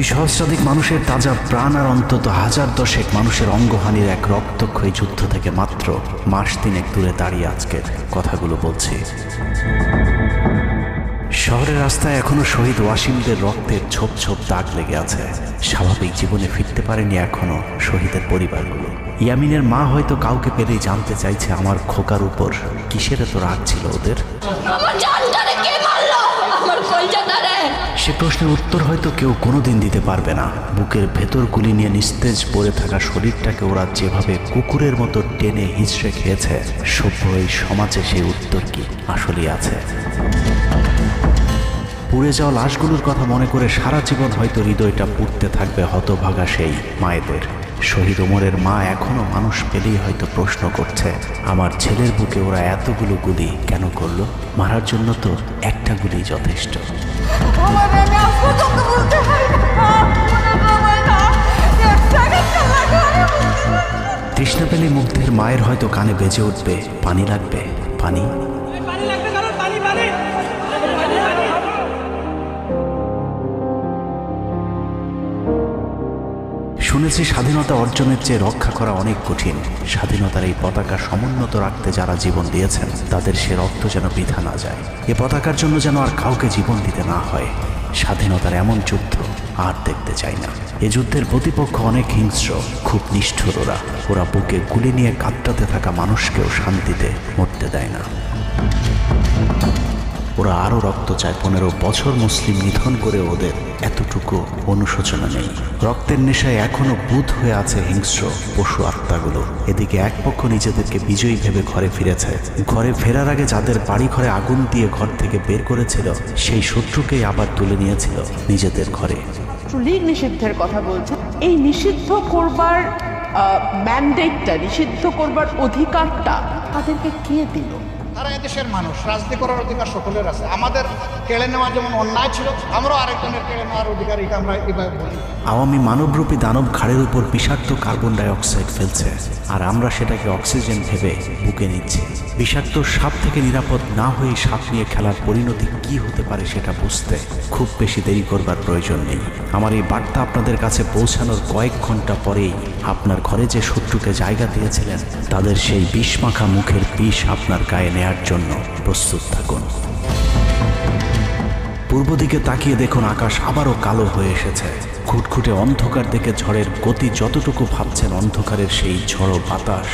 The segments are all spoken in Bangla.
2 সহস্রাধিক মানুষের তাজা প্রাণ আর অন্তত 1010 মানুষের অঙ্গহানির এক রক্তক্ষয়ী যুদ্ধ থেকে মাত্র মাস 3 দূরে দাঁড়িয়ে আজকের কথাগুলো বলছি। শহরের রাস্তায় এখনো শহীদ ওয়াসিমদের রক্তের ছোপ ছোপ দাগ লেগে আছে। স্বাভাবিক জীবনে ফিরতে পারেনি এখনো শহীদের পরিবারগুলো। ইয়ামিনের মা হয়তো কাউকে পেলেই জানতে চাইছে আমার খোকার উপর কিসের এত রাগ ছিল ওদের। সে প্রশ্নের উত্তর হয়তো কেউ কোনোদিন দিতে পারবে না। বুকের ভেতর গুলি নিয়ে নিস্তেজ পড়ে থাকা শরীরটাকে ওরা যেভাবে কুকুরের মতো টেনে হিঁচড়ে খেয়েছে, সভ্য এই সমাজে সেই উত্তর কি আসলেই আছে? পুড়ে যাওয়া লাশগুলোর কথা মনে করে সারা জীবন হয়তো হৃদয়টা পুড়তে থাকবে হতভাগা সেই মায়েদের। শহীদ ওমরের মা এখনো মানুষ পেলেই হয়তো প্রশ্ন করছে, আমার ছেলের বুকে ওরা এতগুলো গুলি কেন করলো? মারার জন্য তো একটা গুলি যথেষ্ট। তৃষ্ণা পেলে মুগ্ধের মায়ের হয়তো কানে বেজে উঠবে, পানি লাগবে, পানি। শুনেছি স্বাধীনতা অর্জনের চেয়ে রক্ষা করা অনেক কঠিন। স্বাধীনতার এই পতাকা সমুন্নত রাখতে যারা জীবন দিয়েছেন তাদের সে রক্ত যেন বৃথা না যায়। এ পতাকার জন্য যেন আর কাউকে জীবন দিতে না হয়। স্বাধীনতার এমন যুদ্ধ আর দেখতে চাই না। এ যুদ্ধের প্রতিপক্ষ অনেক হিংস্র, খুব নিষ্ঠুর। ওরা বুকে গুলি নিয়ে কাঁদতে থাকা মানুষকেও শান্তিতে মরতে দেয় না। ওরা আরও রক্ত চায়। 15 বছর মুসলিম নিধন করে ওদের এতটুকু অনুশোচনা নেই। রক্তের নেশায় এখনো বুঁদ হয়ে আছে হিংস্র পশু আত্মাগুলো। এদিকে এক পক্ষ নিজেদেরকে বিজয়ী ভেবে ঘরে ফিরেছে। ঘরে ফেরার আগে যাদের বাড়ি ঘরে আগুন দিয়ে ঘর থেকে বের করেছিল, সেই শত্রুকেই আবার তুলে নিয়েছিল নিজেদের ঘরে। লীগ নিষিদ্ধের কথা বলছে। এই নিষিদ্ধ করবার ম্যান্ডেটটা, নিষিদ্ধ করবার অধিকারটা তাদেরকে কে দিল? তারা এদেশের মানুষ, রাজনীতি করার অধিকার সকলের আছে। আমাদের কেড়ে নেওয়া যেমন অন্যায় ছিল, আমরাও আরেকজনের কেড়ে নেওয়ার অধিকার, এটা আমরা এভাবে বলি। আওয়ামী মানবরূপী দানব ঘাড়ের উপর বিষাক্ত কার্বন ডাই অক্সাইড ফেলছে, আর আমরা সেটাকে অক্সিজেন ভেবে বুকে নিচ্ছি। বিষাক্ত সাপ থেকে নিরাপদ না হয়ে সাপ নিয়ে খেলার পরিণতি কি হতে পারে সেটা বুঝতে খুব বেশি দেরি করবার প্রয়োজন নেই। আমার এই বার্তা আপনাদের কাছে পৌঁছানোর কয়েক ঘন্টা পরেই আপনার ঘরে যে শত্রুকে জায়গা দিয়েছিলেন তাদের সেই বিষমাখা মুখের বিষ আপনার গায়ে নেয়ার জন্য প্রস্তুত থাকুন। পূর্ব দিকে তাকিয়ে দেখুন, আকাশ আবারও কালো হয়ে এসেছে। খুটখুটে অন্ধকার দেখে ঝড়ের গতি যতটুকু ভাবছেন, অন্ধকারের সেই ঝড়ো বাতাস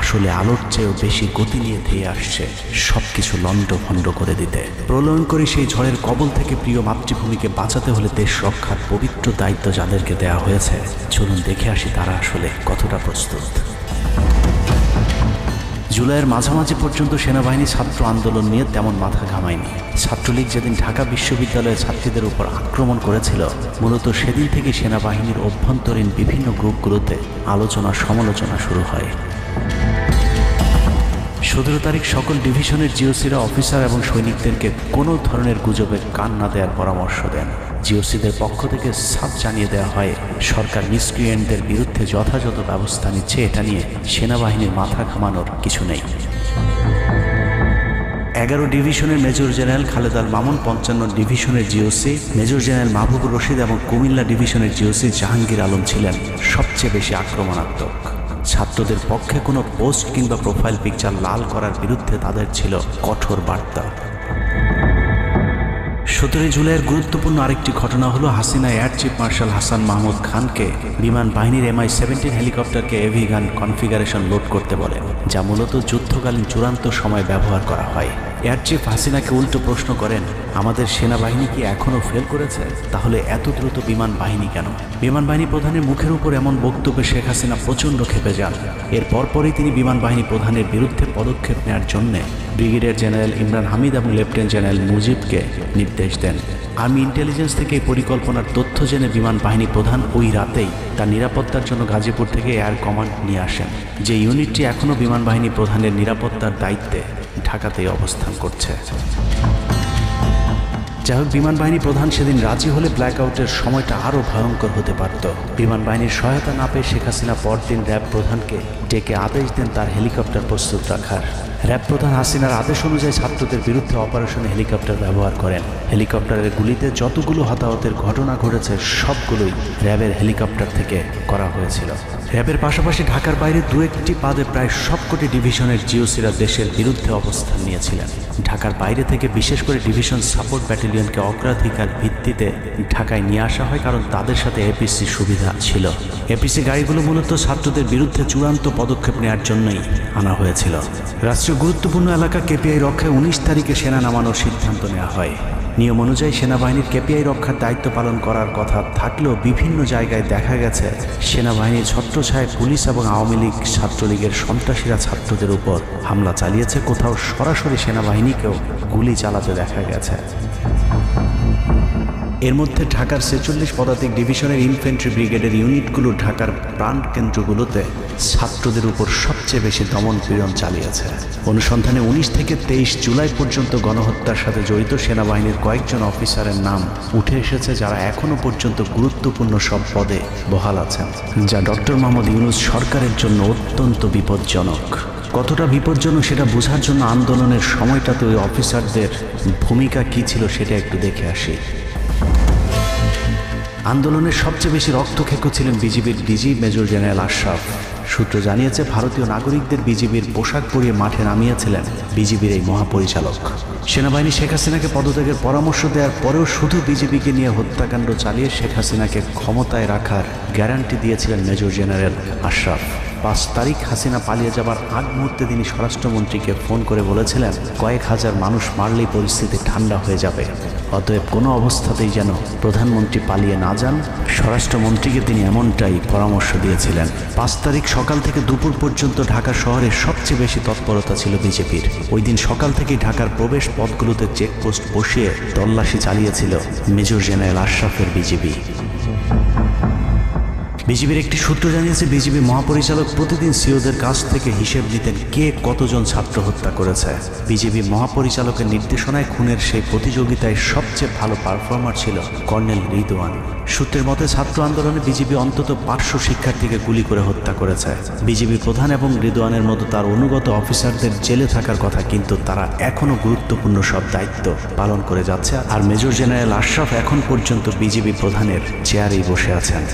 আসলে আলোর চেয়েও বেশি গতি নিয়ে ধেয়ে আসছে সবকিছু লণ্ডভণ্ড করে দিতে। প্রলয়ঙ্করী সেই ঝড়ের কবল থেকে প্রিয় মাতৃভূমিকে বাঁচাতে হলে দেশ রক্ষার পবিত্র দায়িত্ব যাদেরকে দেয়া হয়েছে, চলুন দেখে আসি তারা আসলে কতটা প্রস্তুত। জুলাইয়ের মাঝামাঝি পর্যন্ত সেনাবাহিনী ছাত্র আন্দোলন নিয়ে তেমন মাথা ঘামায়নি। ছাত্রলীগ যেদিন ঢাকা বিশ্ববিদ্যালয়ের ছাত্রীদের উপর আক্রমণ করেছিল, মূলত সেদিন থেকে সেনাবাহিনীর অভ্যন্তরীণ বিভিন্ন গ্রুপগুলোতে আলোচনা সমালোচনা শুরু হয়। 17 তারিখ সকল ডিভিশনের জিওসিরা অফিসার এবং সৈনিকদেরকে কোনো ধরনের গুজবে কান না দেওয়ার পরামর্শ দেন। জিওসিদের পক্ষ থেকে সাফ জানিয়ে দেওয়া হয়, সরকার মিসক্রিয়েন্টদের বিরুদ্ধে যথাযথ ব্যবস্থা নিচ্ছে। এটা নিয়ে সেনাবাহিনীর মাথা ঘামানোর কিছু নেই। 11 ডিভিশনের মেজর জেনারেল খালেদ আল মামুন, 55 ডিভিশনের GOC major general Mahbubur Rashid এবং কুমিল্লা ডিভিশনের জিওসি জাহাঙ্গীর আলম ছিলেন সবচেয়ে বেশি আক্রমণাত্মক। ছাত্রদের পক্ষে কোনো পোস্ট কিংবা প্রোফাইল পিকচার লাল করার বিরুদ্ধে তাদের ছিল কঠোর বার্তা। 17 জুলাইয়ের গুরুত্বপূর্ণ আরেকটি ঘটনা হলো, Hasina air chief marshal Hasan Mahmud খানকে বিমান বাহিনীর MI-17 হেলিকপ্টারকে এভি গান কনফিগারেশন লোড করতে বলেন, যা মূলত যুদ্ধকালীন চূড়ান্ত সময় ব্যবহার করা হয়। এয়ার চিফ হাসিনাকে উল্টো প্রশ্ন করেন, আমাদের সেনাবাহিনী কি এখনও ফেল করেছে? তাহলে এত দ্রুত বিমান বাহিনী কেন? বিমান বাহিনী প্রধানের মুখের উপর এমন বক্তব্যে শেখ হাসিনা প্রচণ্ড ক্ষেপে যান। এর পরপরই তিনি বিমান বাহিনী প্রধানের বিরুদ্ধে পদক্ষেপ নেওয়ার জন্য ব্রিগেডিয়ার জেনারেল ইমরান হামিদ এবং লেফটেন্যান্ট জেনারেল মুজিবকে নির্দেশ দেন। আর্মি ইন্টেলিজেন্স থেকে এই পরিকল্পনার তথ্য জেনে বিমান বাহিনী প্রধান ওই রাতেই তার নিরাপত্তার জন্য গাজীপুর থেকে এয়ার কমান্ড নিয়ে আসেন, যে ইউনিটটি এখনও বিমান বাহিনী প্রধানের নিরাপত্তার দায়িত্বে ঢাকাতেই অবস্থান করছে। যাই হোক, বিমান বাহিনী প্রধান সেদিন রাজি হলে ব্ল্যাকআউটের সময়টা আরও ভয়ঙ্কর হতে পারত। বিমান বাহিনীর সহায়তা না পেয়ে শেখ হাসিনা পরদিন র্যাব প্রধানকে ডেকে আদেশ দেন তার হেলিকপ্টার প্রস্তুত রাখার। র্যাব প্রধান হাসিনার আদেশ অনুযায়ী ছাত্রদের বিরুদ্ধে অপারেশনে হেলিকপ্টার ব্যবহার করেন। হেলিকপ্টারের গুলিতে যতগুলো হতাহতের ঘটনা ঘটেছে সবগুলোই র্যাবের হেলিকপ্টার থেকে করা হয়েছিল। র্যাবের পাশাপাশি ঢাকার বাইরে দু একটি পাদে প্রায় সবকটি ডিভিশনের জিওসিরা দেশের বিরুদ্ধে অবস্থান নিয়েছিলেন। ঢাকার বাইরে থেকে বিশেষ করে ডিভিশন সাপোর্ট ব্যাটালিয়নকে অগ্রাধিকার ভিত্তিতে ঢাকায় নিয়ে আসা হয়, কারণ তাদের সাথে এপিসি সুবিধা ছিল। এপিসি গাড়িগুলো মূলত ছাত্রদের বিরুদ্ধে চূড়ান্ত পদক্ষেপ নেওয়ার জন্যই আনা হয়েছিল। রাষ্ট্রীয় গুরুত্বপূর্ণ এলাকা কেপিআই রক্ষায় 19 তারিখে সেনা নামানোর সিদ্ধান্ত নেওয়া হয়। নিয়ম অনুযায়ী সেনাবাহিনীর কেপিআই রক্ষার দায়িত্ব পালন করার কথা থাকলেও বিভিন্ন জায়গায় দেখা গেছে সেনাবাহিনীর ছত্রছায়ায় পুলিশ এবং আওয়ামী লীগ ছাত্রলীগের সন্ত্রাসীরা ছাত্রদের উপর হামলা চালিয়েছে। কোথাও সরাসরি সেনাবাহিনীকেও গুলি চালাতে দেখা গেছে। এর মধ্যে ঢাকার 46 পদাতিক ডিভিশনের ইনফ্যান্ট্রি ব্রিগেডের ইউনিটগুলো ঢাকার প্রাণকেন্দ্রগুলোতে ছাত্রদের উপর সবচেয়ে বেশি দমন পীড়ন চালিয়েছে। অনুসন্ধানে 19 থেকে 23 জুলাই পর্যন্ত গণহত্যার সাথে জড়িত সেনাবাহিনীর কয়েকজন অফিসারের নাম উঠে এসেছে, যারা এখনো পর্যন্ত গুরুত্বপূর্ণ সব পদে বহাল আছেন, যা ডক্টর মোহাম্মদ ইউনূস সরকারের জন্য অত্যন্ত বিপজ্জনক। কতটা বিপজ্জনক সেটা বোঝার জন্য আন্দোলনের সময়টাতে ওই অফিসারদের ভূমিকা কী ছিল সেটা একটু দেখে আসি। আন্দোলনের সবচেয়ে বেশি রক্তক্ষেকো ছিলেন বিজিবির ডিজি মেজর জেনারেল আশরাফ। সূত্র জানিয়েছে ভারতীয় নাগরিকদের বিজিবির পোশাক পরিয়ে মাঠে নামিয়েছিলেন বিজিবির এই মহাপরিচালক। সেনাবাহিনী শেখ হাসিনাকে পদত্যাগের পরামর্শ দেওয়ার পরেও শুধু বিজিবিকে নিয়ে হত্যাকাণ্ড চালিয়ে শেখ হাসিনাকে ক্ষমতায় রাখার গ্যারান্টি দিয়েছিলেন মেজর জেনারেল আশরাফ। 5 তারিখ হাসিনা পালিয়ে যাবার আগ মুহূর্তে তিনি স্বরাষ্ট্রমন্ত্রীকে ফোন করে বলেছিলেন কয়েক হাজার মানুষ মারলেই পরিস্থিতি ঠান্ডা হয়ে যাবে, অতএব কোনো অবস্থাতেই যেন প্রধানমন্ত্রী পালিয়ে না যান। স্বরাষ্ট্রমন্ত্রীকে তিনি এমনটাই পরামর্শ দিয়েছিলেন। 5 তারিখ সকাল থেকে দুপুর পর্যন্ত ঢাকা শহরে সবচেয়ে বেশি তৎপরতা ছিল বিজেপির। ওই দিন সকাল থেকেই ঢাকার প্রবেশ পথগুলোতে চেকপোস্ট বসিয়ে তল্লাশি চালিয়েছিল মেজর জেনারেল আশরাফের বিজিবি। বিজিবির একটি সূত্র জানিয়েছে বিজিবি মহাপরিচালক প্রতিদিন সিওদের কাছ থেকে হিসেব নিতেন কে কতজন ছাত্র হত্যা করেছে। বিজিবি মহাপরিচালকের নির্দেশনায় খুনের সেই প্রতিযোগিতায় সবচেয়ে ভালো পারফর্মার ছিল কর্নেল রিদওয়ান। সূত্রের মতে ছাত্র আন্দোলনে বিজিবি অন্তত 500 শিক্ষার্থীকে গুলি করে হত্যা করেছে। বিজিবি প্রধান এবং রিদওয়ানের মতো তার অনুগত অফিসারদের জেলে থাকার কথা, কিন্তু তারা এখনও গুরুত্বপূর্ণ সব দায়িত্ব পালন করে যাচ্ছে। আর মেজর জেনারেল আশরাফ এখন পর্যন্ত বিজিবি প্রধানের চেয়ারেই বসে আছেন।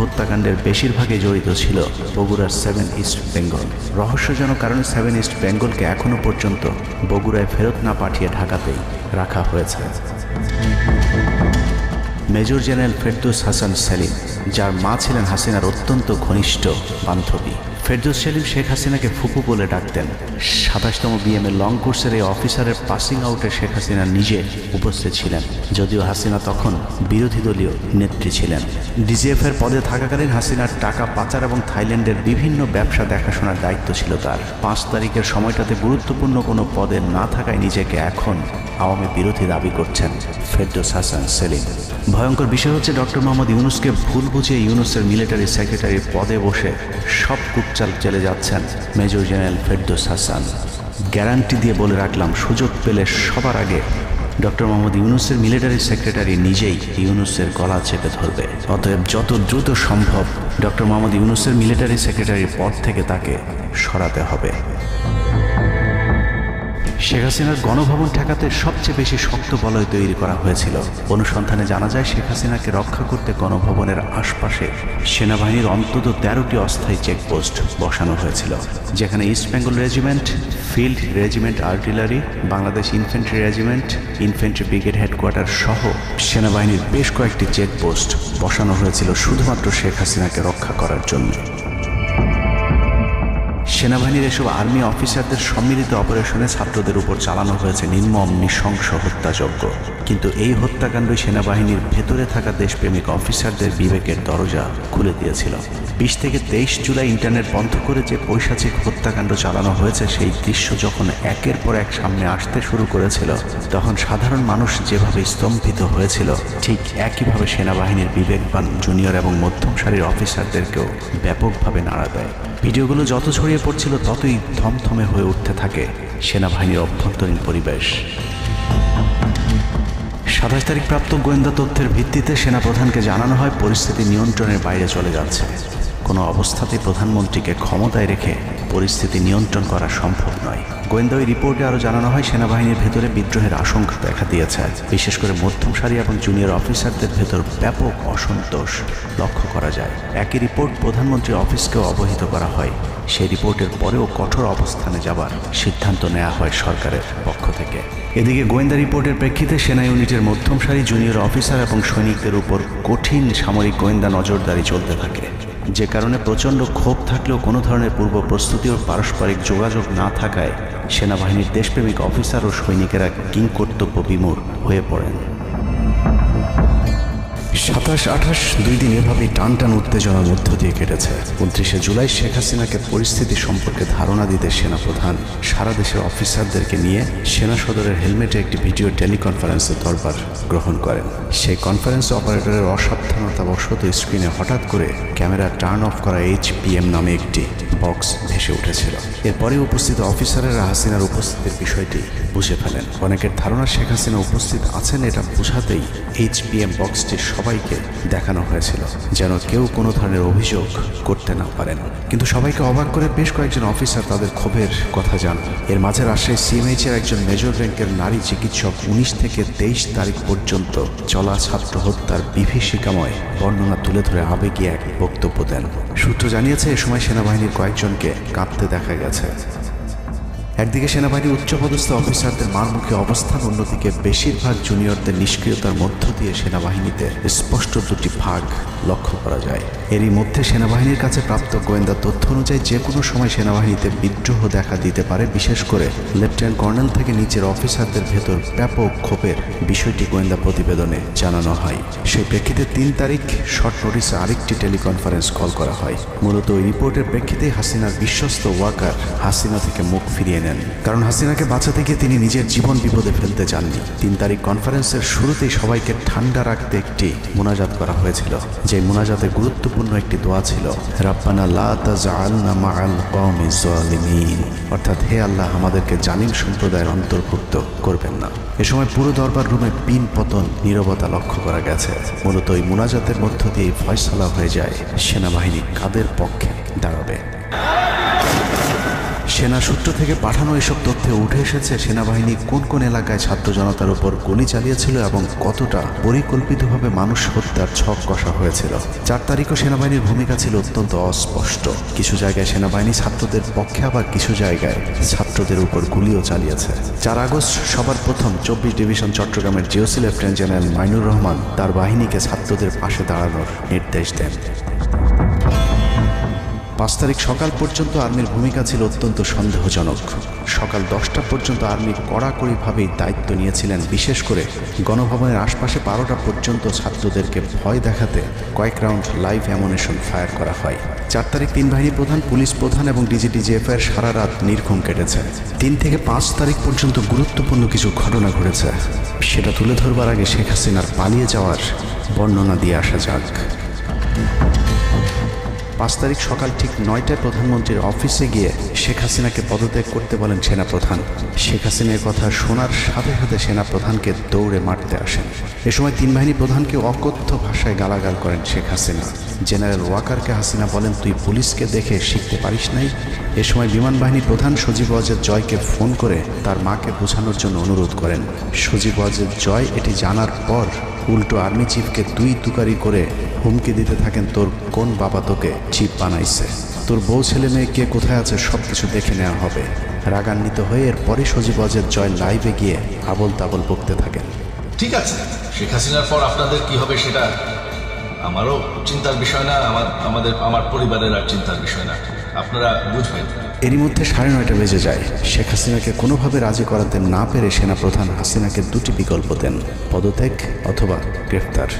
হত্যাকাণ্ডের বেশিরভাগই জড়িত ছিল বগুড়ার 7 ইস্ট বেঙ্গল। রহস্যজনক কারণে 7 ইস্ট বেঙ্গলকে এখনো পর্যন্ত বগুড়ায় ফেরত না পাঠিয়ে ঢাকাতেই রাখা হয়েছে। মেজর জেনারেল ফেরদৌস হাসান সেলিম, যার মা ছিলেন হাসিনার অত্যন্ত ঘনিষ্ঠ বান্ধবী। ফেরদৌস সেলিম শেখ হাসিনাকে ফুপু বলে ডাকতেন। 27তম বিএমএ লং কোর্সের এই অফিসারের পাসিং আউটে শেখ হাসিনা নিজে উপস্থিত ছিলেন, যদিও হাসিনা তখন বিরোধী দলীয় নেত্রী ছিলেন। ডিজিএফের পদে থাকাকালীন হাসিনার টাকা পাচার এবং থাইল্যান্ডের বিভিন্ন ব্যবসা দেখাশোনার দায়িত্ব ছিল তার। 5 তারিখের সময়টাতে গুরুত্বপূর্ণ কোনো পদে না থাকায় নিজেকে এখন আওয়ামী বিরোধী দাবি করছেন ফেরদৌস হাসান সেলিম। ভয়ঙ্কর বিষয় হচ্ছে ডক্টর মোহাম্মদ ইউনূসকে ভুল বুঝিয়ে ইউনূসের মিলিটারি সেক্রেটারির পদে বসে সব কুটচাল চলে যাচ্ছেন major general Ferdous Hasan. Guarantee দিয়ে বলে রাখলাম, সুযোগ পেলে সবার আগে ডক্টর মোহাম্মদ ইউনূসের মিলিটারি সেক্রেটারি নিজেই ইউনূসের গলা চেপে ধরবে। অতএব যত দ্রুত সম্ভব ডক্টর মোহাম্মদ ইউনূসের মিলিটারি সেক্রেটারির পদ থেকে তাকে সরাতে হবে। শেখ হাসিনার গণভবন ঠেকাতে সবচেয়ে বেশি শক্ত বলয় তৈরি করা হয়েছিল। অনুসন্ধানে জানা যায় শেখ হাসিনাকে রক্ষা করতে গণভবনের আশপাশে সেনাবাহিনীর অন্তত 13টি অস্থায়ী চেকপোস্ট বসানো হয়েছিল, যেখানে east Bengal regiment, field regiment artillery, Bangladesh infantry regiment, infantry brigade headquarter সহ সেনাবাহিনীর বেশ কয়েকটি চেকপোস্ট বসানো হয়েছিল শুধুমাত্র শেখ হাসিনাকে রক্ষা করার জন্য। সেনাবাহিনীর এসব আর্মি অফিসারদের সম্মিলিত অপারেশনে ছাত্রদের উপর চালানো হয়েছে নির্মম নৃশংস হত্যাযজ্ঞ। কিন্তু এই হত্যাকাণ্ডই সেনাবাহিনীর ভেতরে থাকা দেশপ্রেমিক অফিসারদের বিবেকের দরজা খুলে দিয়েছিল। 20 থেকে 23 জুলাই ইন্টারনেট বন্ধ করে যে পৈশাচিক হত্যাকাণ্ড চালানো হয়েছে, সেই দৃশ্য যখন একের পর এক সামনে আসতে শুরু করেছিল, তখন সাধারণ মানুষ যেভাবে স্তম্ভিত হয়েছিল, ঠিক একইভাবে সেনাবাহিনীর বিবেকবান জুনিয়র এবং মধ্যম সারির অফিসারদেরকেও ব্যাপকভাবে নাড়া দেয়। ভিডিওগুলো যত ছড়িয়ে পড়ছিল ততই থমথমে হয়ে উঠতে থাকে সেনাবাহিনীর অভ্যন্তরীণ পরিবেশ। 27 তারিখ প্রাপ্ত গোয়েন্দা তথ্যের ভিত্তিতে সেনাপ্রধানকে জানানো হয় পরিস্থিতি নিয়ন্ত্রণের বাইরে চলে যাচ্ছে। কোনো অবস্থাতেই প্রধানমন্ত্রীকে ক্ষমতায় রেখে পরিস্থিতি নিয়ন্ত্রণ করা সম্ভব নয়। গোয়েন্দা ওই রিপোর্টে আরও জানানো হয় সেনাবাহিনীর ভেতরে বিদ্রোহের আশঙ্কা দেখা দিয়েছে। বিশেষ করে মধ্যম সারি এবং জুনিয়র অফিসারদের ভেতর ব্যাপক অসন্তোষ লক্ষ্য করা যায়। একই রিপোর্ট প্রধানমন্ত্রীর অফিসকেও অবহিত করা হয়। সেই রিপোর্টের পরেও কঠোর অবস্থানে যাবার সিদ্ধান্ত নেওয়া হয় সরকারের পক্ষ থেকে। এদিকে গোয়েন্দা রিপোর্টের প্রেক্ষিতে সেনা ইউনিটের মধ্যম সারি জুনিয়র অফিসার এবং সৈনিকদের উপর কঠিন সামরিক গোয়েন্দা নজরদারি চলতে থাকে, যে কারণে প্রচণ্ড ক্ষোভ থাকলেও কোনো ধরনের পূর্ব প্রস্তুতি ও পারস্পরিক যোগাযোগ না থাকায় সেনাবাহিনীর দেশপ্রেমিক অফিসার ও সৈনিকেরা কিংকর্তব্য বিমূঢ় হয়ে পড়েন। 27-28 দুই দিন এভাবেই টান উত্তেজনার মধ্য দিয়ে কেটেছে। 29শে জুলাই শেখ হাসিনাকে পরিস্থিতি সম্পর্কে ধারণা দিতে সেনাপ্রধান সারা দেশের অফিসারদেরকে নিয়ে সেনা সদরের হেলমেটে একটি ভিডিও টেলিকনফারেন্সের দরবার গ্রহণ করেন। সেই কনফারেন্স অপারেটরের অসাবধানতাবশত স্ক্রিনে হঠাৎ করে ক্যামেরা টার্ন অফ করা HPM নামে একটি বক্স ভেসে উঠেছিল। এরপরে উপস্থিত অফিসারেরা হাসিনার উপস্থিতির বিষয়টি বুঝে ফেলেন। অনেকের ধারণা শেখ হাসিনা উপস্থিত আছেন এটা বোঝাতেই HPM বক্সটি সবাইকে দেখানো হয়েছিল, যেন কেউ কোনো ধরনের অভিযোগ করতে না পারেন। কিন্তু সবাইকে অবাক করে বেশ কয়েকজন অফিসার তাদের ক্ষোভের কথা জানান। এর মাঝে রাজশাহী CMH-এর একজন মেজর র্যাঙ্কের নারী চিকিৎসক 19 থেকে 23 তারিখ পর্যন্ত চলা ছাত্র হত্যার বিভীষিকাময় বর্ণনা তুলে ধরে আবেগী এক বক্তব্য দেন। সূত্র জানিয়েছে এ সময় সেনাবাহিনীর কয়েকজনকে কাঁদতে দেখা গেছে। একদিকে সেনাবাহিনীর উচ্চপদস্থ অফিসারদের মারমুখী অবস্থান, অন্যদিকে বেশিরভাগ জুনিয়রদের নিষ্ক্রিয়তার মধ্য দিয়ে সেনাবাহিনীতে স্পষ্ট দুটি ভাগ লক্ষ্য করা যায়। এরই মধ্যে সেনাবাহিনীর কাছে প্রাপ্ত গোয়েন্দা তথ্য অনুযায়ী যে কোনো সময় সেনাবাহিনীতে বিদ্রোহ দেখা দিতে পারে। বিশেষ করে লেফটেন্যান্ট কর্নেল থেকে নিচের অফিসারদের ভেতর ব্যাপক ক্ষোভের বিষয়টি গোয়েন্দা প্রতিবেদনে জানানো হয়। সেই প্রেক্ষিতে 3 তারিখ শর্ট নোটিসে আরেকটি টেলিকনফারেন্স কল করা হয়। মূলত ওই রিপোর্টের প্রেক্ষিতে হাসিনার বিশ্বস্ত ওয়াকার হাসিনা থেকে মুখ ফিরিয়ে নেন, কারণ হাসিনাকে বাঁচাতে গিয়ে তিনি নিজের জীবন বিপদে ফেলতে চাননি। 3 তারিখ কনফারেন্সের শুরুতেই সবাইকে ঠান্ডা রাখতে একটি মোনাজাত করা হয়েছিল। যে মোনাজাতে গুরুত্বপূর্ণ একটি দোয়া ছিল, রাব্বানা লা তাজআলনা মাআল কওমিজ জালিমিন, অর্থাৎ হে আল্লাহ, আমাদেরকে জালিম সম্প্রদায়ের অন্তর্ভুক্ত করবেন না। এ সময় পুরো দরবার রুমে পিন পতন নীরবতা লক্ষ্য করা গেছে। মূলত ওই মোনাজাতের মধ্য দিয়ে ফয়সালা হয়ে যায় সেনাবাহিনী কাদের পক্ষে দাঁড়াবে। সেনা সূত্র থেকে পাঠানো এসব তথ্যে উঠে এসেছে সেনাবাহিনী কোন কোন এলাকায় ছাত্র জনতার উপর গুলি চালিয়েছিল এবং কতটা পরিকল্পিতভাবে মানুষ হত্যার ছক কষা হয়েছিল। 4 তারিখও সেনাবাহিনীর ভূমিকা ছিল অত্যন্ত অস্পষ্ট। কিছু জায়গায় সেনাবাহিনী ছাত্রদের পক্ষে, আবার কিছু জায়গায় ছাত্রদের উপর গুলিও চালিয়েছে। 4 আগস্ট সবার প্রথম 24 ডিভিশন চট্টগ্রামের GOC lieutenant general Mainur Rahman তার বাহিনীকে ছাত্রদের পাশে দাঁড়ানোর নির্দেশ দেন। 5 তারিখ সকাল পর্যন্ত আর্মির ভূমিকা ছিল অত্যন্ত সন্দেহজনক। সকাল 10টা পর্যন্ত আর্মি কড়াকড়িভাবেই দায়িত্ব নিয়েছিলেন। বিশেষ করে গণভবনের আশপাশে 12টা পর্যন্ত ছাত্রদেরকে ভয় দেখাতে কয়েক রাউন্ড লাইভ অ্যামুনিশন ফায়ার করা হয়। 4 তারিখ 3 বাহিনী প্রধান, পুলিশ প্রধান এবং DGTGF-এর সারা রাত নির্ঘুম কেটেছে। 3 থেকে 5 তারিখ পর্যন্ত গুরুত্বপূর্ণ কিছু ঘটনা ঘটেছে, সেটা তুলে ধরবার আগে শেখ হাসিনার পালিয়ে যাওয়ার বর্ণনা দিয়ে আসা যাক। 5 তারিখ সকাল ঠিক 9টায় প্রধানমন্ত্রীর অফিসে গিয়ে শেখ হাসিনাকে পদত্যাগ করতে বলেন সেনাপ্রধান। শেখ হাসিনার কথা শোনার সাথে সাথে সেনাপ্রধানকে দৌড়ে মারতে আসেন। এ সময় 3 বাহিনী প্রধানকে অকথ্য ভাষায় গালাগাল করেন শেখ হাসিনা। জেনারেল ওয়াকারকে হাসিনা বলেন, তুই পুলিশকে দেখে শিখতে পারিস নাই। এ সময় বিমান বাহিনী প্রধান সজীব ওয়াজেদ জয়কে ফোন করে তার মাকে বোঝানোর জন্য অনুরোধ করেন। সজীব ওয়াজেদ জয় এটি জানার পর উল্টো আর্মি চিফকে তুই তুকারি করে হুমকি দিতে থাকেন, তোর কোন বাবা তোকে চিফ বানাইছে, তোর বউ ছেলে মেয়ে কে কোথায় আছে সব কিছু দেখে নেওয়া হবে। রাগান্বিত হয়ে এরপরে সজীব ওয়াজেদ জয় লাইভে গিয়ে আবল তাবল বকতে থাকেন। ঠিক আছে, শেখ হাসিনার পর আপনাদের কি হবে সেটা আমারও চিন্তার বিষয় না, আমার পরিবারের আর চিন্তার বিষয় না, আপনারা বুঝবেন। এরই মধ্যে 9:30 বেজে যায়। শেখ হাসিনাকে কোনোভাবে রাজি করাতে না পেরে সেনাপ্রধান হাসিনাকে 2টি বিকল্প দেন, পদত্যাগ অথবা গ্রেফতার।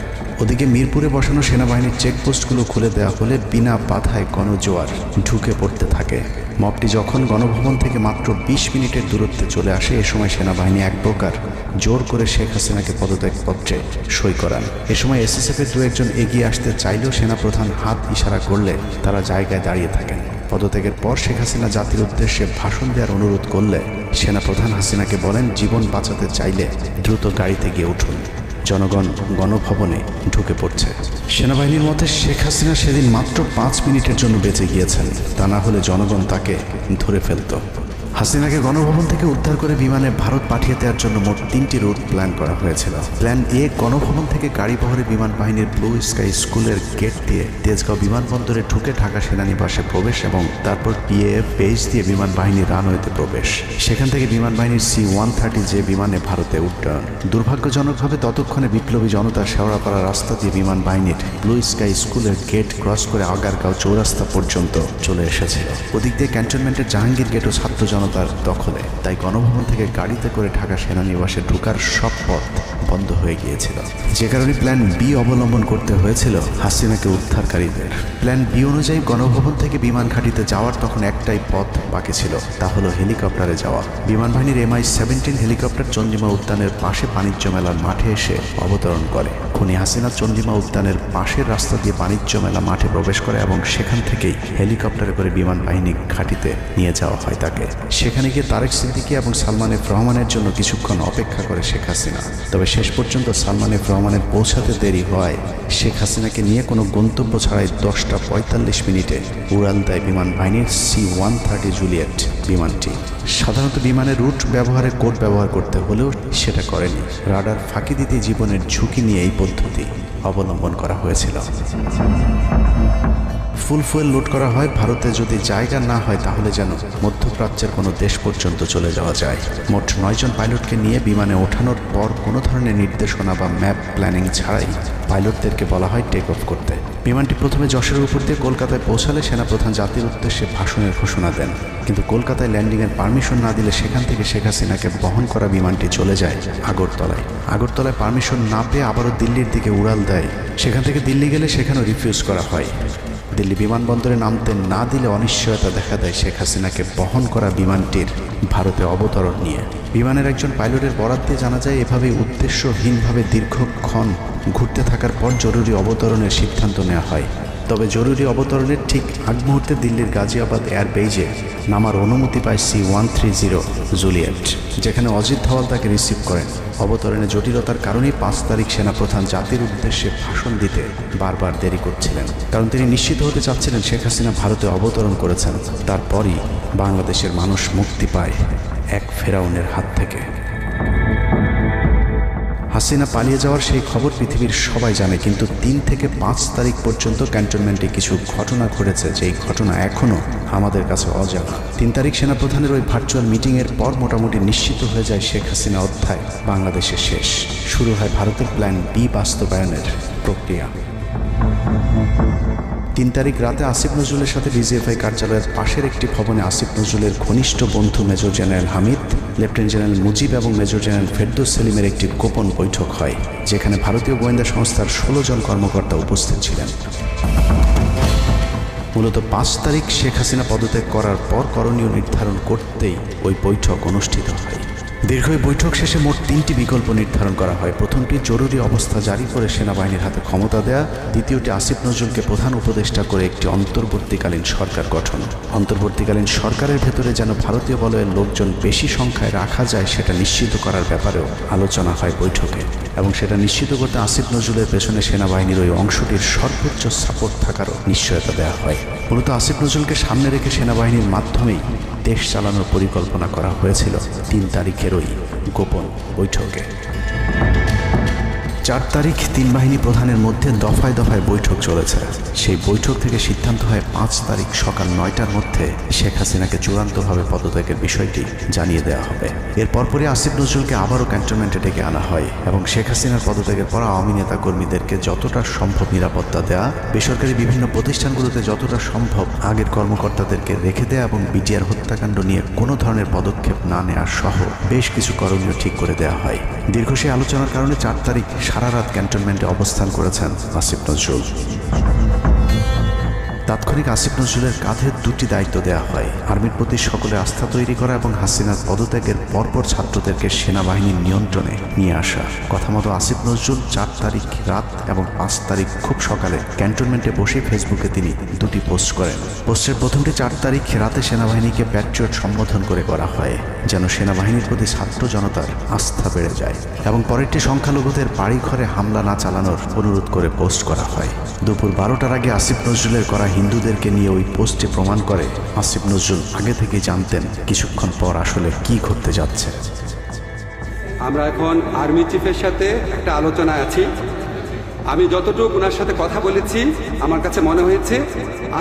ওদিকে মিরপুরে বসানো সেনাবাহিনীর চেকপোস্টগুলো খুলে দেওয়া হলে বিনা বাধায় গণজোয়ার ঢুকে পড়তে থাকে। মবটি যখন গণভবন থেকে মাত্র 20 মিনিটের দূরত্বে চলে আসে, এ সময় সেনাবাহিনী এক প্রকার জোর করে শেখ হাসিনাকে পদত্যাগপত্রে সই করান। এ সময় SSF-এর 2-1 এগিয়ে আসতে চাইলেও সেনাপ্রধান হাত ইশারা করলে তারা জায়গায় দাঁড়িয়ে থাকেন। পদত্যাগের পর শেখ হাসিনা জাতির উদ্দেশ্যে ভাষণ দেওয়ার অনুরোধ করলে সেনাপ্রধান হাসিনাকে বলেন, জীবন বাঁচাতে চাইলে দ্রুত গাড়িতে গিয়ে উঠুন, জনগণ গণভবনে ঢুকে পড়ছে। সেনাবাহিনীর মতে শেখ হাসিনা সেদিন মাত্র 5 মিনিটের জন্য বেঁচে গিয়েছেন, তা না হলে জনগণ তাকে ধরে ফেলত। হাসিনাকে গণভবন থেকে উদ্ধার করে বিমানে ভারত পাঠিয়ে দেওয়ার জন্য মোট 3টি রুট প্ল্যান করা হয়েছিল। প্ল্যান এ, গণভবন থেকে গাড়ি বহরে বিমান বাহিনীর ব্লু স্কাই স্কুলের গেট দিয়ে তেজগাঁও বিমানবন্দরে ঢুকে ঢাকা সেনানিবাসে প্রবেশ এবং তারপর পিএএফ বেস দিয়ে বিমান বাহিনীর রানওয়েতে প্রবেশ। সেখান থেকে বিমান বাহিনীর C-130 যে বিমানে ভারতে উড্ডয়ন। দুর্ভাগ্যজনকভাবে ততক্ষণে বিপ্লবী জনতা শেওড়াপাড়া রাস্তা দিয়ে বিমান বাহিনীর ব্লু স্কাই স্কুলের গেট ক্রস করে আগারগাঁও চৌরাস্তা পর্যন্ত চলে এসেছিল। ওদিক দিয়ে ক্যান্টনমেন্টের জাহাঙ্গীর গেটও ছাত্র জনতার দখলে, তাই গণভবন থেকে গাড়িতে করে ঢাকা সেনানিবাসে ঢোকার সব পথ বন্ধ হয়ে গিয়েছিল, যে কারণে প্ল্যান বি অবলম্বন করতে হয়েছিল হাসিনাকে উদ্ধারকারীদের। প্ল্যান বি অনুযায়ী গণভবন থেকে বিমান ঘাঁটিতে যাওয়ার তখন একটাই পথ বাকি ছিল, তা হলো হেলিকপ্টারে যাওয়া। বিমান বাহিনীর MI-17 হেলিকপ্টার চন্দ্রিমা উদ্যানের পাশে বাণিজ্য মেলার মাঠে এসে অবতরণ করে। খুনি হাসিনা চন্দ্রিমা উদ্যানের পাশের রাস্তা দিয়ে বাণিজ্য মেলা মাঠে প্রবেশ করে এবং সেখান থেকেই হেলিকপ্টারে করে বিমান বাহিনী ঘাঁটিতে নিয়ে যাওয়া হয় তাকে। সেখানে গিয়ে তারেক সিদ্দিকী এবং সালমান এফ রহমানের জন্য কিছুক্ষণ অপেক্ষা করে শেখ হাসিনা। তবে শেষ পর্যন্ত সালমান এফ রহমানের পৌঁছাতে দেরি হয় শেখ হাসিনাকে নিয়ে কোনো গন্তব্য ছাড়াই 10টা 45 মিনিটে উড়াল দেয় বিমান বাহিনীর C-130 জুলিয়েট বিমানটি। সাধারণত বিমানের রুট ব্যবহারে কোড ব্যবহার করতে হলেও সেটা করেনি। রাডার ফাঁকি দিতে জীবনের ঝুঁকি নিয়ে এই পদ্ধতি অবলম্বন করা হয়েছিল। ফুল ফুয়েল লোড করা হয়, ভারতে যদি জায়গা না হয় তাহলে যেন মধ্যপ্রাচ্যের কোনো দেশ পর্যন্ত চলে যাওয়া যায়। মোট 9 জন পাইলটকে নিয়ে বিমানে ওঠানোর পর কোনো ধরনের নির্দেশনা বা ম্যাপ প্ল্যানিং ছাড়াই পাইলটদেরকে বলা হয় টেক অফ করতে। বিমানটি প্রথমে যশোরের উপর দিয়ে কলকাতায় পৌঁছালে সেনাপ্রধান জাতির উদ্দেশ্যে ভাষণের ঘোষণা দেন, কিন্তু কলকাতায় ল্যান্ডিংয়ের পারমিশন না দিলে সেখান থেকে শেখ হাসিনাকে বহন করা বিমানটি চলে যায় আগরতলায়। আগরতলায় পারমিশন না পেয়ে আবারও দিল্লির দিকে উড়াল দেয়। সেখান থেকে দিল্লি গেলে সেখানেও রিফিউজ করা হয়। দিল্লি বিমানবন্দরে নামতে না দিলে অনিশ্চয়তা দেখা দেয় শেখ হাসিনাকে বহন করা বিমানটির ভারতে অবতরণ নিয়ে। বিমানের একজন পাইলটের বরাত দিয়ে জানা যায় এভাবেই উদ্দেশ্যহীনভাবে দীর্ঘক্ষণ ঘুরতে থাকার পর জরুরি অবতরণের সিদ্ধান্ত নেওয়া হয়। তবে জরুরি অবতরণের ঠিক আগ মুহূর্তে দিল্লির গাজিয়াবাদ এয়ারবেজে নামার অনুমতি পায় C-130 জুলিয়েট, যেখানে অজিত ধওয়াল তাকে রিসিভ করেন। অবতরণে জটিলতার কারণেই 5 তারিখ সেনাপ্রধান জাতির উদ্দেশ্যে ভাষণ দিতে বারবার দেরি করছিলেন, কারণ তিনি নিশ্চিত হতে চাচ্ছিলেন শেখ হাসিনা ভারতে অবতরণ করেছেন। তারপরই বাংলাদেশের মানুষ মুক্তি পায় এক ফেরাউনের হাত থেকে। হাসিনা পালিয়ে যাওয়ার সেই খবর পৃথিবীর সবাই জানে, কিন্তু 3 থেকে 5 তারিখ পর্যন্ত ক্যান্টনমেন্টে কিছু ঘটনা ঘটেছে যেই ঘটনা এখনও আমাদের কাছে অজানা। 3 তারিখ সেনাপ্রধানের ওই ভার্চুয়াল মিটিংয়ের পর মোটামুটি নিশ্চিত হয়ে যায় শেখ হাসিনা অধ্যায় বাংলাদেশে শেষ। শুরু হয় ভারতের প্ল্যান বি বাস্তবায়নের প্রক্রিয়া। 3 তারিখ রাতে আসিফ নজরুলের সাথে ডিজিএফআই কার্যালয়ের পাশের একটি ভবনে আসিফ নজরুলের ঘনিষ্ঠ বন্ধু major general Hamid, lieutenant general Mujib এবং মেজর জেনারেল ফেরদৌস সেলিমের একটি গোপন বৈঠক হয়, যেখানে ভারতীয় গোয়েন্দা সংস্থার 16 জন কর্মকর্তা উপস্থিত ছিলেন। মূলত 5 তারিখ শেখ হাসিনা পদত্যাগ করার পর করণীয় নির্ধারণ করতেই ওই বৈঠক অনুষ্ঠিত হয়। দীর্ঘ বৈঠক শেষে মোট 3টি বিকল্প নির্ধারণ করা হয়। প্রথমটি জরুরি অবস্থা জারি করে সেনাবাহিনীর হাতে ক্ষমতা দেয়া, দ্বিতীয়টি আসিফ নজরুলকে প্রধান উপদেষ্টা করে একটি অন্তর্বর্তীকালীন সরকার গঠন। অন্তর্বর্তীকালীন সরকারের ভেতরে যেন ভারতীয় বলয়ের লোকজন বেশি সংখ্যায় রাখা যায় সেটা নিশ্চিত করার ব্যাপারেও আলোচনা হয় বৈঠকে, এবং সেটা নিশ্চিত করতে আসিফ নজরুলের পেছনে সেনাবাহিনীর ওই অংশটির সর্বোচ্চ সাপোর্ট থাকারও নিশ্চয়তা দেওয়া হয়। মূলত আসিফ নজরুলকে সামনে রেখে সেনাবাহিনীর মাধ্যমেই দেশ চালানোর পরিকল্পনা করা হয়েছিল 3 তারিখের ওই গোপন বৈঠকে। 4 তারিখ 3 বাহিনী প্রধানের মধ্যে দফায় দফায় বৈঠক চলেছে। সেই বৈঠক থেকে সিদ্ধান্ত হয় 5 তারিখ সকাল 9টার মধ্যে শেখ হাসিনাকে চূড়ান্তভাবে পদত্যাগের বিষয়টি জানিয়ে দেওয়া হবে। এর পরপরই আসিফ নজরুলকে আবারও ক্যান্টনমেন্টে ডেকে আনা হয় এবং শেখ হাসিনার পদত্যাগের পর আওয়ামী নেতা কর্মীদেরকে যতটা সম্ভব নিরাপত্তা দেয়া, বেসরকারি বিভিন্ন প্রতিষ্ঠানগুলোতে যতটা সম্ভব আগের কর্মকর্তাদেরকে রেখে দেয়া এবং বিটিআর হত্যাকাণ্ড নিয়ে কোনো ধরনের পদক্ষেপ না নেওয়া সহ বেশ কিছু করণীয় ঠিক করে দেওয়া হয়। দীর্ঘ সেই আলোচনার কারণে 4 তারিখ সারা রাত ক্যান্টনমেন্টে অবস্থান করেছেন আসিফ নজরুল। তাৎক্ষণিক আসিফ নজরুলের কাঁধে দুটি দায়িত্ব দেওয়া হয়: আর্মির প্রতি সকলের আস্থা তৈরি করা এবং হাসিনার পদত্যাগের পরপর ছাত্রদেরকে সেনাবাহিনীর নিয়ন্ত্রণে নিয়ে আসা। কথা মতো আসিফ নজরুল 4 তারিখ রাত এবং 5 তারিখ খুব সকালে ক্যান্টনমেন্টে বসে ফেসবুকে তিনি দুটি পোস্ট করেন। পোস্টের প্রথমটি 4 তারিখ রাতে সেনাবাহিনীকে প্যাট্রিয়ট সম্বোধন করে করা হয়, যেন সেনাবাহিনীর প্রতি ছাত্র জনতার আস্থা বেড়ে যায়, এবং পরেরটি সংখ্যালঘুদের বাড়িঘরে হামলা না চালানোর অনুরোধ করে পোস্ট করা হয়। দুপুর 12টার আগে আসিফ নজরুলের করা হিন্দুদেরকে নিয়ে ওই পোস্টে প্রমাণ করে আসিফ নজরুল আগে থেকেই জানতেন কিছুক্ষণ পর আসলে কি ঘটতে যাচ্ছে। আমরা এখন আর্মি চিফের সাথে একটা আলোচনায় আছি। আমি যতটুকু ওনার সাথে কথা বলেছি আমার কাছে মনে হয়েছে,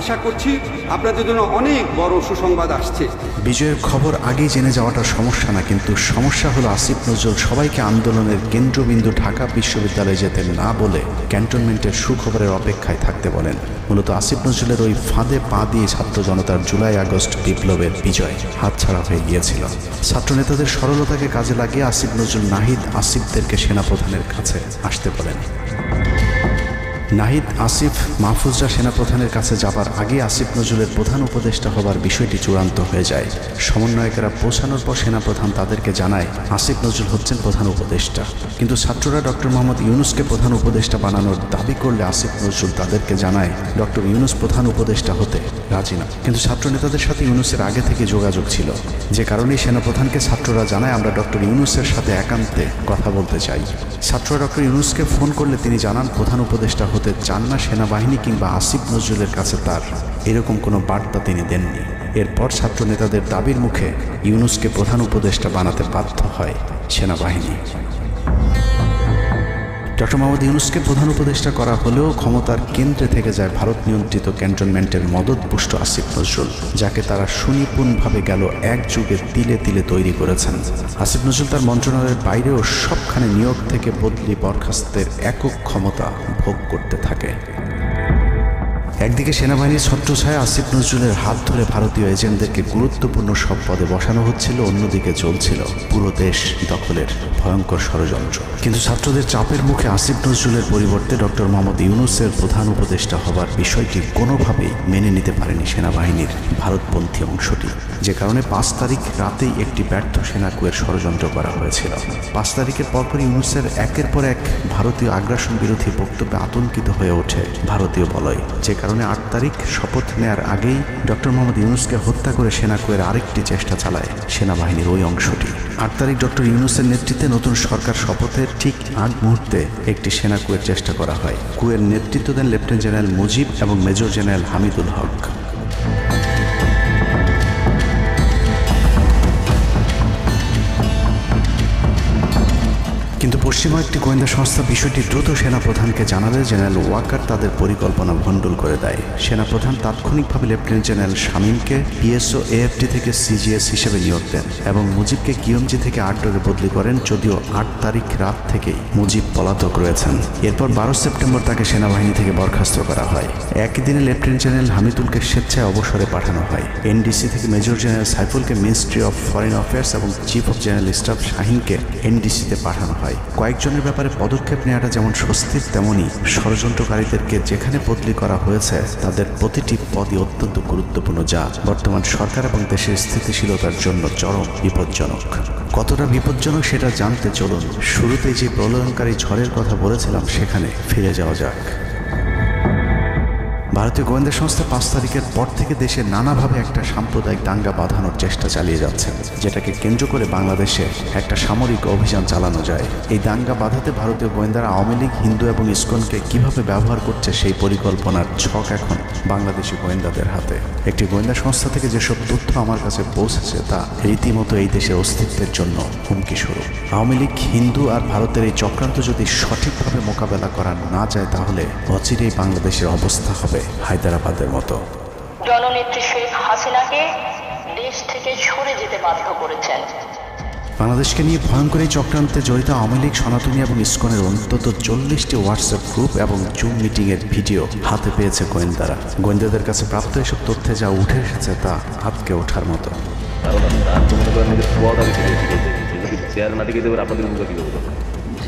আশা করছি আপনাদের জন্য অনেক বড় সুসংবাদ আসছে। বিজয়ের খবর আগেই জেনে যাওয়াটা সমস্যা না, কিন্তু সমস্যা হলো আসিফ নজরুল সবাইকে আন্দোলনের কেন্দ্রবিন্দু ঢাকা বিশ্ববিদ্যালয়ে যেতে না বলে ক্যান্টনমেন্টের সুখবরের অপেক্ষায় থাকতে বলেন। মূলত আসিফ নজরুলের ওই ফাঁদে পা দিয়ে ছাত্র জনতার জুলাই আগস্ট বিপ্লবের বিজয় হাতছাড়া হয়ে গিয়েছিল। ছাত্র নেতাদের সরলতাকে কাজে লাগিয়ে আসিফ নজরুল নাহিদ আসিফদেরকে সেনাপ্রধানের কাছে আসতে বলেন। নাহিদ, আসিফ, মাহফুজরা সেনাপ্রধানের কাছে যাবার আগে আসিফ নজরুলের প্রধান উপদেষ্টা হবার বিষয়টি চূড়ান্ত হয়ে যায়। সমন্বয়কেরা পৌঁছানোর পর সেনাপ্রধান তাদেরকে জানায় আসিফ নজরুল হচ্ছেন প্রধান উপদেষ্টা, কিন্তু ছাত্ররা ডক্টর মোহাম্মদ ইউনুসকে প্রধান উপদেষ্টা বানানোর দাবি করলে আসিফ নজরুল তাদেরকে জানায় ডক্টর ইউনুস প্রধান উপদেষ্টা হতে রাজি না। কিন্তু ছাত্র নেতাদের সাথে ইউনুসের আগে থেকে যোগাযোগ ছিল, যে কারণেই সেনাপ্রধানকে ছাত্ররা জানায় আমরা ডক্টর ইউনুসের সাথে একান্তে কথা বলতে চাই। ছাত্ররা ডক্টর ইউনুসকে ফোন করলে তিনি জানান প্রধান উপদেষ্টা হতে চান না সেনাবাহিনী কিংবা আসিফ নজরুলের কাছে তার এরকম কোনো বার্তা তিনি দেননি। এরপর ছাত্র নেতাদের দাবির মুখে ইউনুসকে প্রধান উপদেষ্টা বানাতে বাধ্য হয় সেনাবাহিনী। ডক্টর মোহাম্মদ ইউনুসকে প্রধান উপদেষ্টা করা হলেও ক্ষমতার কেন্দ্রে থেকে যায় ভারত নিয়ন্ত্রিত ক্যান্টনমেন্টের মদতপুষ্ট আসিফ নজরুল, যাকে তারা সুনিপুণভাবে গেল এক যুগে তিলে তিলে তৈরি করেছেন। আসিফ নজরুল তার মন্ত্রণালয়ের বাইরেও সবখানে নিয়োগ থেকে বদলি বরখাস্তের একক ক্ষমতা ভোগ করতে থাকে। একদিকে সেনাবাহিনীর ছত্রছায়া আসিফ নজরুলের হাত ধরে ভারতীয় এজেন্টদেরকে গুরুত্বপূর্ণ সব পদে বসানো হচ্ছিল, অন্যদিকে চলছিল পুরো দেশ দখলের ভয়ঙ্কর ষড়যন্ত্র। কিন্তু ছাত্রদের চাপের মুখে আসিফ নজরুলের পরিবর্তে ডক্টর মোহাম্মদ ইউনুসের প্রধান উপদেষ্টা হবার বিষয়টি কোনোভাবেই মেনে নিতে পারেনি সেনাবাহিনীর ভারতপন্থী অংশটি, যে কারণে 5 তারিখ রাতেই একটি ব্যর্থ সেনাকুয়ের ষড়যন্ত্র করা হয়েছিল। 5 তারিখের পরপরই ইউনুসের একের পর এক ভারতীয় আগ্রাসন বিরোধী বক্তব্যে আতঙ্কিত হয়ে ওঠে ভারতীয় বলয়, যে কারণে 8 তারিখ শপথ নেয়ার আগেই ডক্টর মোহাম্মদ ইউনুসকে হত্যা করে সেনাকুয়ের আরেকটি চেষ্টা চালায় সেনাবাহিনীর ওই অংশটি। 8 তারিখ ডক্টর ইউনুসের নেতৃত্বে নতুন সরকার শপথের ঠিক আগ মুহূর্তে একটি সেনাকুয়ের চেষ্টা করা হয়। কুয়ের নেতৃত্ব দেন লেফটেন্যান্ট জেনারেল মুজিব এবং মেজর জেনারেল হামিদুল হক। কিন্তু পশ্চিমা একটি গোয়েন্দা সংস্থা বিষয়টি দ্রুত সেনাপ্রধানকে জানালে জেনারেল ওয়াকার তাদের পরিকল্পনা ভণ্ডুল করে দেয়। সেনাপ্রধান তাৎক্ষণিকভাবে লেফটেন্যান্ট জেনারেল শামীমকে পিএসও এএফটি থেকে সিজিএস হিসেবে নিয়োগ দেন এবং মুজিবকে কিউএমজি থেকে আটডোরে বদলি করেন, যদিও 8 তারিখ রাত থেকেই মুজিব পলাতক রয়েছেন। এরপর 12 সেপ্টেম্বর তাকে সেনাবাহিনী থেকে বরখাস্ত করা হয়। একই দিনে লেফটেন্যান্ট জেনারেল হামিদুলকে স্বেচ্ছায় অবসরে পাঠানো হয়। এনডিসি থেকে মেজর জেনারেল সাইফুলকে মিনিস্ট্রি অফ ফরেন অ্যাফেয়ার্স এবং চিফ অফ জেনারেল স্টাফ শাহিনকে এনডিসিতে পাঠানো হয়। কয়েকজনের ব্যাপারে পদক্ষেপ নেওয়াটা যেমন স্বস্তির, তেমনই ষড়যন্ত্রকারীদেরকে যেখানে বদলি করা হয়েছে তাদের প্রতিটি পদই অত্যন্ত গুরুত্বপূর্ণ, যা বর্তমান সরকার এবং দেশের স্থিতিশীলতার জন্য চরম বিপজ্জনক। কতটা বিপজ্জনক সেটা জানতে চলুন শুরুতেই যে প্রলয়ঙ্কারী ঝড়ের কথা বলেছিলাম সেখানে ফিরে যাওয়া যাক। ভারতীয় গোয়েন্দা সংস্থা 5 তারিখের পর থেকে দেশে নানাভাবে একটা সাম্প্রদায়িক দাঙ্গা বাঁধানোর চেষ্টা চালিয়ে যাচ্ছে, যেটাকে কেন্দ্র করে বাংলাদেশে একটা সামরিক অভিযান চালানো যায়। এই দাঙ্গা বাঁধাতে ভারতীয় গোয়েন্দারা আওয়ামী লীগ, হিন্দু এবং ইসকনকে কিভাবে ব্যবহার করছে সেই পরিকল্পনার ছক এখন বাংলাদেশি গোয়েন্দাদের হাতে। একটি গোয়েন্দা সংস্থা থেকে যেসব তথ্য আমার কাছে পৌঁছেছে তা রীতিমতো এই দেশের অস্তিত্বের জন্য হুমকি স্বরূপ। আওয়ামী লীগ, হিন্দু আর ভারতের এই চক্রান্ত যদি সঠিকভাবে মোকাবেলা করা না যায় তাহলে অচিরেই বাংলাদেশের অবস্থা হবে হায়দ্রাবাদের মতো। জননেত্রী শেখ হাসিনাকে দেশ থেকে সরে যেতে বাধ্য করেছেন। বাংলাদেশকে নিয়ে ভয়ঙ্কর এই চক্রান্তে জড়িত আওয়ামী লীগ, সনাতনী এবং ইসকনের অন্তত 40টি হোয়াটসঅ্যাপ গ্রুপ এবং জুম মিটিংয়ের ভিডিও হাতে পেয়েছে গোয়েন্দারা। গোয়েন্দাদের কাছে প্রাপ্ত এসব তথ্যে যা উঠে এসেছে তা আটকে ওঠার মতো।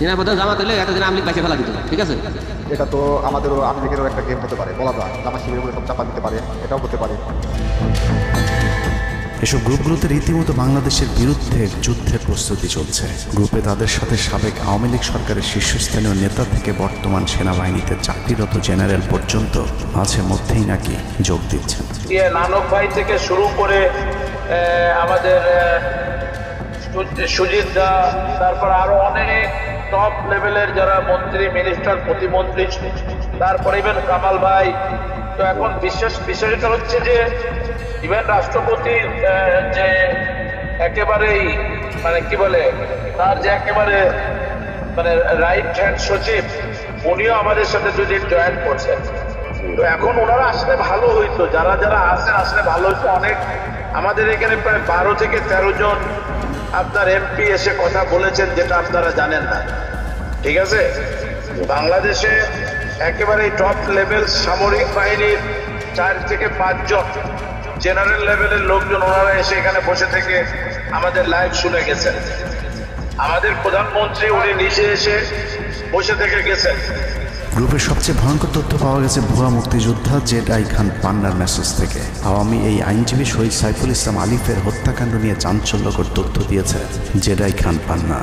সেনাপ্রধান জামাত হলে এতদিন আওয়ামী লীগ বাইকে ফেলা দিত, ঠিক আছে? এটা তো আমাদেরও আওয়ামী লীগেরও একটা গেম হতে পারে, বলা যায় জামাত শিবিরের উপরে সব চাপা দিতে পারে, এটাও হতে পারে। এসব গ্রুপগুলোতে রীতিমতো বাংলাদেশের বিরুদ্ধে যুদ্ধের প্রস্তুতি চলছে। গ্রুপে তাদের সাথে সাবেক আওয়ামী লীগ সরকারের শীর্ষস্থানীয় নেতা থেকে বর্তমান সেনাবাহিনীতে চাকরিরত জেনারেল পর্যন্ত মাঝে মধ্যেই নাকি যোগ দিচ্ছেন। নানক ভাই থেকে শুরু করে আমাদের সুজিত দা, তারপর আরো অনেক টপ লেভেলের যারা মন্ত্রী, মিনিস্টার, প্রতিমন্ত্রী, তারপর ইভেন কামাল ভাই। তো এখন বিষয়টা হচ্ছে যে ইভেন রাষ্ট্রপতির যে একেবারেই মানে কি বলে, তার যে একেবারে মানে রাইট হ্যান্ড সচিব, উনিও আমাদের সাথে যদি জয়েন করছেন। তো এখন ওনারা আসলে ভালো হইতো, যারা যারা আসেন আসলে ভালো হইতো। অনেক আমাদের এখানে প্রায় 12 থেকে 13 জন আপনার এমপি এসে কথা বলেছেন, যেটা আপনারা জানেন না, ঠিক আছে? বাংলাদেশে একেবারে টপ লেভেল সামরিক বাহিনীর 4 থেকে 5 জন জেনারেল লেভেলের লোকজন ওনারা এসে এখানে বসে থেকে আমাদের লাইভ শুনে গেছেন। আমাদের প্রধানমন্ত্রী উনি নিজে এসে বসে থেকে গেছেন। গ্রুপের সবচেয়ে ভয়ঙ্কর তথ্য পাওয়া গেছে ভুয়া মুক্তিযোদ্ধা জেডাই খান পান্নার মেসেজ থেকে। আওয়ামী এই আইনজীবী শহীদ সাইফুল ইসলাম আলিফের হত্যাকাণ্ড নিয়ে চাঞ্চল্যকর তথ্য দিয়েছে জেডাই খান পান্না।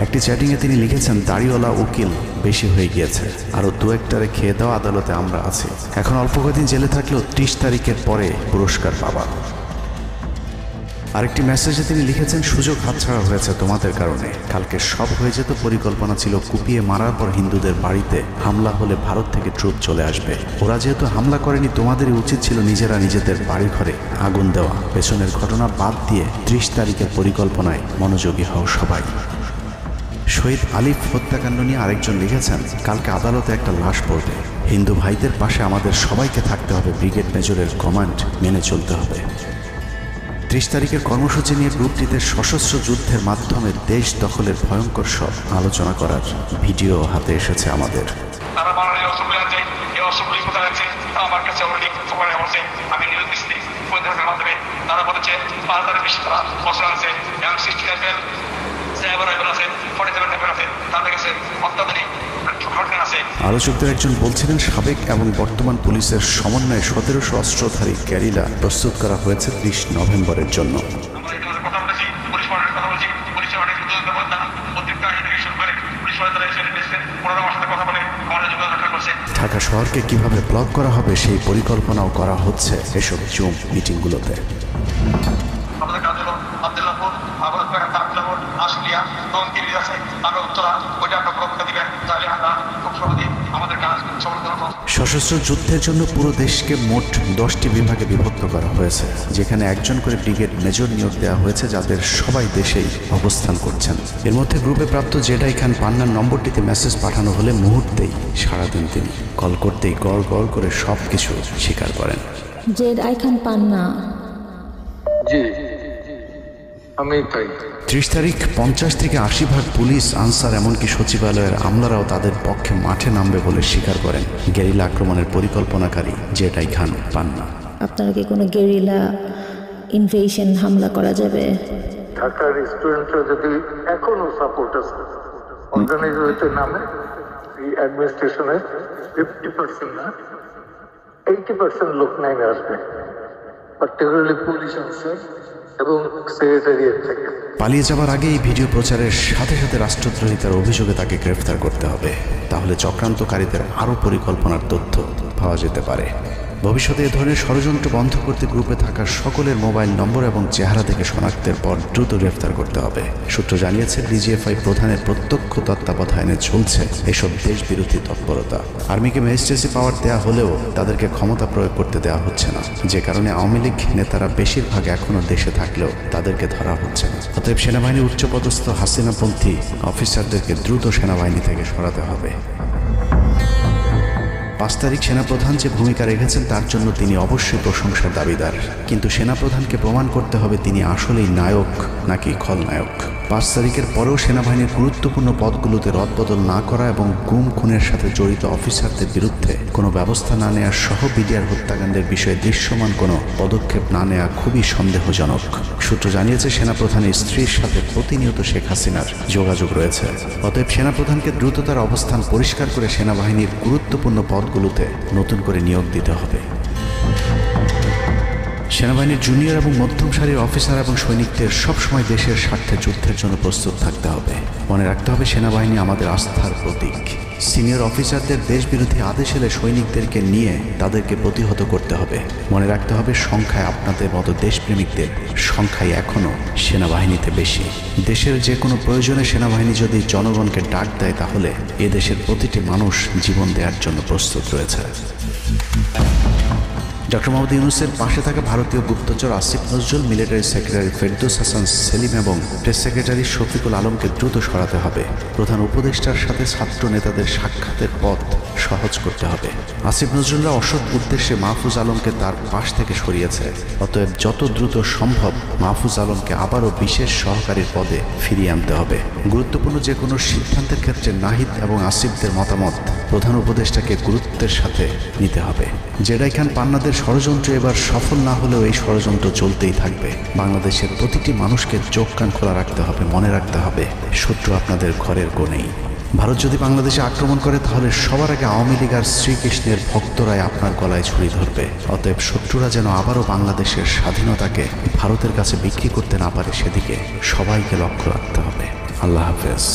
একটি চ্যাটিংয়ে তিনি লিখেছেন, দাড়িওয়ালা উকিল বেশি হয়ে গিয়েছে, আরও 2-1টারে খেয়ে দেওয়া আদালতে আমরা আছি, এখন অল্প কদিন জেলে থাকলেও 30 তারিখের পরে পুরস্কার পাবা। আরেকটি মেসেজে তিনি লিখেছেন, সুযোগ হাতছাড়া হয়েছে তোমাদের কারণে, কালকে সব হয়ে যেত। পরিকল্পনা ছিল কুপিয়ে মারার পর হিন্দুদের বাড়িতে হামলা হলে ভারত থেকে ট্রুপ চলে আসবে। ওরা যেহেতু হামলা করেনি, তোমাদেরই উচিত ছিল নিজেরা নিজেদের বাড়ি ঘরে আগুন দেওয়া। পেছনের ঘটনা বাদ দিয়ে 30 তারিখের পরিকল্পনায় মনোযোগী হও সবাই। শহীদ আলিফ হত্যাকাণ্ড নিয়ে আরেকজন লিখেছেন, কালকে আদালতে একটা লাশ পড়বে, হিন্দু ভাইদের পাশে আমাদের সবাইকে থাকতে হবে, ব্রিগেড মেজরের কমান্ড মেনে চলতে হবে। 30 তারিখের কর্মসূচি নিয়ে গ্রুপটিতে সশস্ত্র যুদ্ধের মাধ্যমে দেশ দখলের ভয়ঙ্কর সব আলোচনা করার ভিডিও হাতে এসেছে আমাদের। আলোচকদের একজন বলছিলেন, সাবেক এবং বর্তমান পুলিশের সমন্বয়ে 1700 অস্ত্রধারী গ্যারিলা প্রস্তুত করা হয়েছে 30 নভেম্বরের জন্য। ঢাকা শহরকে কিভাবে ব্লক করা হবে সেই পরিকল্পনাও করা হচ্ছে এসব জুম মিটিংগুলোতে। সশস্ত্র যুদ্ধের জন্য পুরো দেশকে মোট 10টি বিভাগে বিভক্ত করা হয়েছে, যেখানে একজন করে ব্রিগেড মেজর নিয়োগ দেওয়া হয়েছে, যাদের সবাই দেশেই অবস্থান করছেন। এর মধ্যে গ্রুপে প্রাপ্ত জেডাই খান পান্নার নম্বরটিতে মেসেজ পাঠানো হলে মুহূর্তেই সারা দিন তিনি কল করতেই গড় গড় করে সব কিছু স্বীকার করেন। জেডাই খান পান্না, জি আমি তাই। 30 তারিখ 50 থেকে 80 ভাগ পুলিশ, আনসার, এমনকি সচিবালয়ের আমলারাও তাদের পক্ষে মাঠে নামবে বলে স্বীকার করেন গেরিলা আক্রমণের পরিকল্পনাকারী জেডাই খান পান্না। আপনারা কি কোনো গেরিলা ইনভেশন হামলা করা যাবে? ঢাকার স্টুডেন্টরা যদি এখনো সাপোর্ট আছে, অর্গানাইজ হইতে নামে, এই অ্যাডমিনিস্ট্রেশনের 50% না 80% লোক নামে আসবে, পার্টিকুলারলি পুলিশ অফিসার এবং সেক্রেটারিয়েট থেকে। পালিয়ে যাবার আগে এই ভিডিও প্রচারের সাথে সাথে রাষ্ট্রদ্রোহিতার অভিযোগে তাকে গ্রেফতার করতে হবে, তাহলে চক্রান্তকারীদের আরও পরিকল্পনার তথ্য পাওয়া যেতে পারে। ভবিষ্যতে এ ধরনের ষড়যন্ত্র বন্ধ করতে গ্রুপে থাকা সকলের মোবাইল নম্বর এবং চেহারা থেকে শনাক্তের পর দ্রুত গ্রেফতার করতে হবে। সূত্র জানিয়েছে, ডিজিএফআই প্রধানের প্রত্যক্ষ তত্ত্বাবধানে চলছে এসব দেশ বিরোধী তৎপরতা। আর্মিকে ম্যাজিস্ট্রেসি পাওয়ার দেওয়া হলেও তাদেরকে ক্ষমতা প্রয়োগ করতে দেওয়া হচ্ছে না, যে কারণে আওয়ামী লীগ নেতারা বেশিরভাগ এখনও দেশে থাকলেও তাদেরকে ধরা হচ্ছে না। অতএব সেনাবাহিনীর উচ্চপদস্থ হাসিনাপন্থী অফিসারদেরকে দ্রুত সেনাবাহিনী থেকে সরাতে হবে। 5 তারিখ সেনাপ্রধান যে ভূমিকা রেখেছেন তার জন্য তিনি অবশ্যই প্রশংসার দাবিদার, কিন্তু সেনাপ্রধানকে প্রমাণ করতে হবে তিনি আসলেই নায়ক নাকি খলনায়ক। 5 তারিখের পরেও সেনাবাহিনীর গুরুত্বপূর্ণ পদগুলোতে রদবদল না করা এবং গুম খুনের সাথে জড়িত অফিসারদের বিরুদ্ধে কোনো ব্যবস্থা না নেওয়া সহ বিডিআর হত্যাকাণ্ডের বিষয়ে দৃশ্যমান কোনো পদক্ষেপ না নেওয়া খুবই সন্দেহজনক। সূত্র জানিয়েছে সেনাপ্রধানের স্ত্রীর সাথে প্রতিনিয়ত শেখ হাসিনার যোগাযোগ রয়েছে। অতএব সেনাপ্রধানকে দ্রুত তার অবস্থান পরিষ্কার করে সেনাবাহিনীর গুরুত্বপূর্ণ পদগুলোতে নতুন করে নিয়োগ দিতে হবে। সেনাবাহিনীর জুনিয়র এবং মধ্যম সারির অফিসার এবং সৈনিকদের সবসময় দেশের স্বার্থে যুদ্ধের জন্য প্রস্তুত থাকতে হবে। মনে রাখতে হবে সেনাবাহিনী আমাদের আস্থার প্রতীক। সিনিয়র অফিসারদের দেশবিরোধী আদেশ এলে সৈনিকদেরকে নিয়ে তাদেরকে প্রতিহত করতে হবে। মনে রাখতে হবে সংখ্যায় আপনাদের মতো দেশপ্রেমিকদের সংখ্যায় এখনও সেনাবাহিনীতে বেশি। দেশের যে কোনো প্রয়োজনে সেনাবাহিনী যদি জনগণকে ডাক দেয় তাহলে এ দেশের প্রতিটি মানুষ জীবন দেওয়ার জন্য প্রস্তুত রয়েছে। ডক্টর মোহাম্মদ ইউনূসের পাশে থাকা ভারতীয় গুপ্তচর আসিফ নজরুল, মিলিটারি সেক্রেটারি ফেরদৌস হাসান সেলিম এবং প্রেস সেক্রেটারি শফিকুল আলমকে দ্রুত সরাতে হবে। প্রধান উপদেষ্টার সাথে ছাত্র নেতাদের সাক্ষাতের পথ সহজ করতে হবে। আসিফ নজরুলরা অসৎ উদ্দেশ্যে মাহফুজ আলমকে তার পাশ থেকে সরিয়েছে। অতএব যত দ্রুত সম্ভব মাহফুজ আলমকে আবারও বিশেষ সহকারীর পদে ফিরিয়ে আনতে হবে। গুরুত্বপূর্ণ যে কোনো সিদ্ধান্তের ক্ষেত্রে নাহিদ এবং আসিফদের মতামত প্রধান উপদেষ্টাকে গুরুত্বের সাথে নিতে হবে। জেডাই খান পান্নাদের ষড়যন্ত্র এবার সফল না হলেও এই ষড়যন্ত্র চলতেই থাকবে। বাংলাদেশের প্রতিটি মানুষকে চোখ কান খোলা রাখতে হবে, মনে রাখতে হবে শত্রু আপনাদের ঘরের কোণেই। ভারত যদি বাংলাদেশে আক্রমণ করে তাহলে সবার আগে আওয়ামী লীগ আর শ্রীকৃষ্ণের ভক্তরাই আপনার গলায় ছুরি ধরবে। অতএব শত্রুরা যেন আবারও বাংলাদেশের স্বাধীনতাকে ভারতের কাছে বিক্রি করতে না পারে সেদিকে সবাইকে লক্ষ্য রাখতে হবে। আল্লাহ হাফেজ।